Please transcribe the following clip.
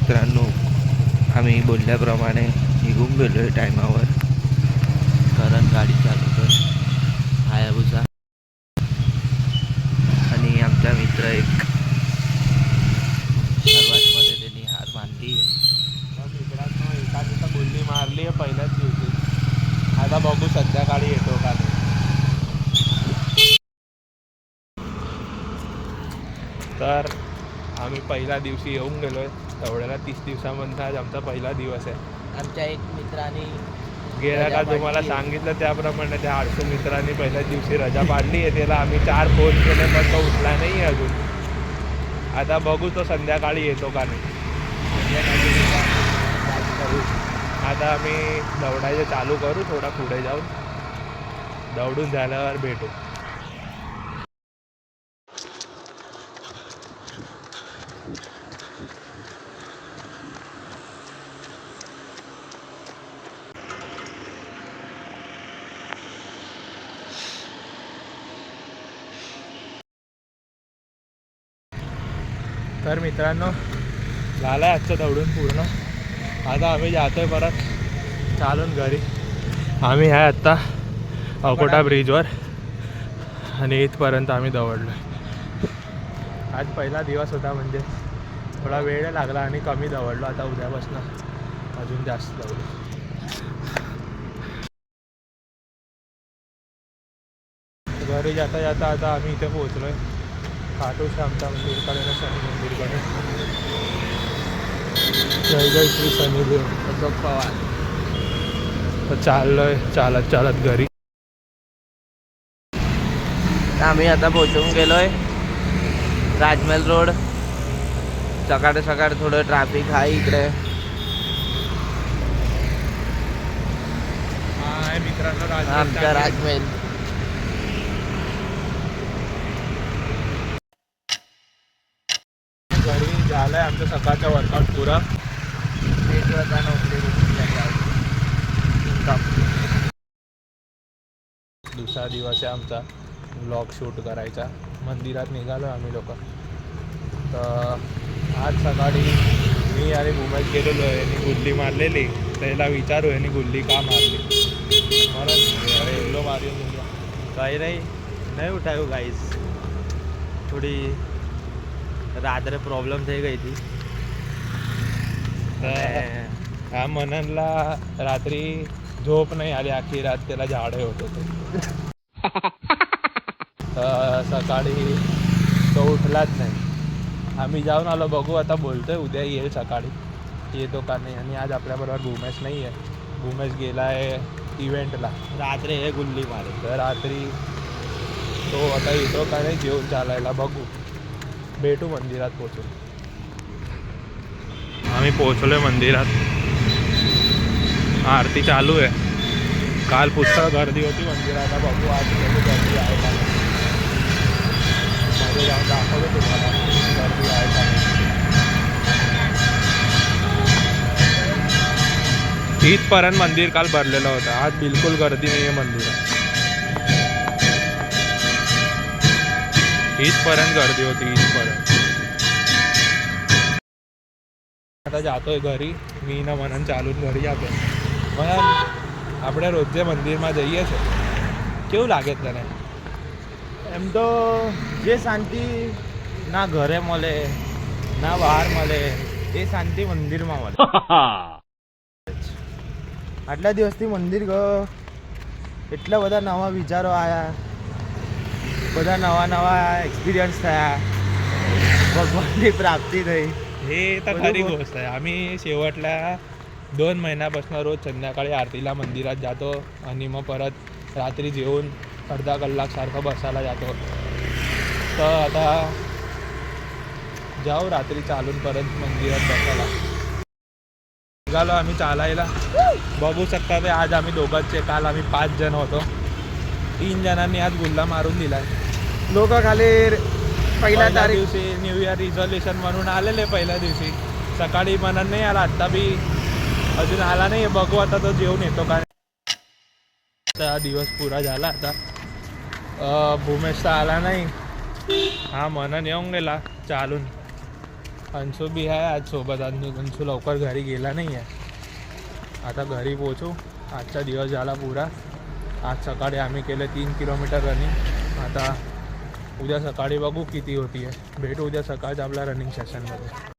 मित्रांनो, आम्ही बोलल्याप्रमाणे निघून गेलो आहे टायमावर, कारण गाडी चालवतो हायाबुसा आणि आमचा मित्र एक सर्वात मध्ये त्यांनी हार मानली. मित्रांनो एखादी गुल्ली मारली आहे पहिल्याच दिवशी. आता बघू संध्याकाळी येतो का नाही. तर आम्ही पहिल्या दिवशी येऊन गेलो आहे तेवढ्याला. 30 दिवसामध्ये आज आमचा पहिला दिवस आहे. आमच्या एक मित्राने गेल्या का तुम्हाला सांगितलं त्याप्रमाणे त्या 800 मित्रांनी पहिल्याच दिवशी रजा पाडली आहे. त्याला आम्ही 4 फोन केले पण तो उठला नाही अजून. आता बघू तो संध्याकाळी येतो का नाही. आता आम्ही दौडायचं चालू करू. थोडा पुढे जाऊन दौडून झाल्यावर भेटू. तर मित्रांनो, झालं आहे आजचं दौडून पूर्ण. आता आम्ही जातोय परत चालून घरी. आम्ही आहे आत्ता अकोटा ब्रिजवर आणि इथपर्यंत आम्ही दौडलो आहे. आज पहिला दिवस होता म्हणजे थोडा वेळ लागला आणि कमी दौडलो. आता उद्यापासून अजून जास्त दौडलो. घरी जाता जाता आता आम्ही इथे पोहोचलो आहे खाटू श्यामच्या मंदिरकडे ना शनी मंदिरकडे. जय जय श्री शनिदेव. अशोक पवार. तर चाललोय चालत चालत घरी. आम्ही आता पोहोचून गेलोय राजमहल रोड. सकाळ सकाळ थोडं ट्रॅफिक आहे इकडे. हाय मित्रांनो, आमचा राजमहल. घरी झालंय आमचं सकाळचं वर्कआउट पुरा. दुसरा दिवस आहे आमचा व्लॉग शूट करायचा. मंदिरात निघालो आम्ही लोक. तर आज सकाळी मी आणि उमेश गेलेलो आहे. यांनी गुल्ली मारलेली. त्याला विचारू यांनी गुल्ली का मारली. मारून काही नहीं उठायो गाइस, थोड़ी रात रे प्रॉब्लम થઈ गई थी. ह्या मननला रात्री झोप नाही आली. आखी रात त्याला झाडे होत होते. सकाळी तो उठलाच नाही. आम्ही जाऊन आलो. बघू आता. बोलतोय उद्या येईल सकाळी. येतो का नाही. आणि आज आपल्याबरोबर भूमेश नाही आहे. भूमेश गेला आहे इव्हेंटला. रात्री हे गुल्ली मारे. तर रात्री तो आता येतो का नाही जेवून चालायला बघू. भेटू मंदिरात पोचून. आम्ही पोचलोय मंदिरात. आरती चालू आहे. काल पुष्कळ गर्दी होती मंदिराला. बघू आज गर्दी आहे का. मध्ये जाऊन दाखवतो तुम्हाला गर्दी आहे का. इथपर्यंत मंदिर काल भरलेलं होतं. आज बिलकुल गर्दी नाही आहे मंदिरात. इथपर्यंत गर्दी होती. इथपर्यंत. आता जातोय घरी. मी ना मनन चालून घरी जातो. मनन આપણે રોજે મંદિરમાં જઈએ છે, કેવું લાગે તને? એમ તો જે શાંતિ ના ઘરે મળે ના બહાર મળે એ શાંતિ મંદિરમાં મળે. આટલા દિવસથી મંદિર ગયો, એટલા બધા નવા વિચારો આવ્યા, બધા નવા નવા એક્સપિરિયન્સ થયા, ભગવાનની પ્રાપ્તિ થઈ. हे तर खरी गोष्ट आहे. आम्ही शेवटल्या 2 महिन्यापासून रोज संध्याकाळी आरतीला मंदिरात जातो आणि मग परत रात्री जेवून अर्धा कलाक सारखं बसायला जातो. तर आता जाऊ रात्री चालून परत मंदिरात बसायला. निघालो आम्ही चालायला. बघू शकता ते आज आम्ही दोघंच. काल आम्ही 5 जण होतो. 3 जणांनी आज गुल्ला मारून दिलाय. लोक खाली पहिल्या दिवशी न्यू इयर रिझोल्युशन म्हणून आलेले. पहिल्या दिवशी सकाळी मनन नाही आला. आत्ता बी अजून आला नाही. बघू आता तो जेवून येतो का. दिवस पुरा झाला आता. भूमेश तर आला नाही. हा मनन येऊन गेला चालून. अंशू बी आहे आज सोबत. अंशू लवकर घरी गेला नाही आहे. आता घरी पोचू. आजचा दिवस झाला पुरा. आज सकाळी आम्ही केले 3 किलोमीटर रनिंग. आता उद्या सकाळी बघू किती होती आहे. भेटू उद्या सकाळचं आपल्या रनिंग सेशनमध्ये.